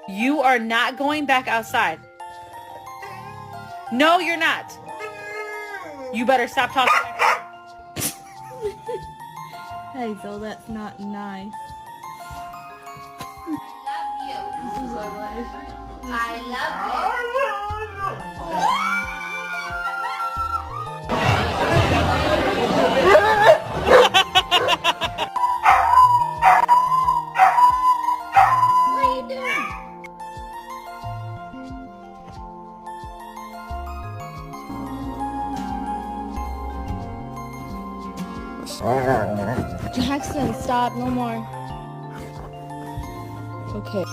You are not going back outside. No, you're not. You better stop talking back there. Hazel, that's not nice. I love you. What are you doing? Jackson, stop, no more. Okay.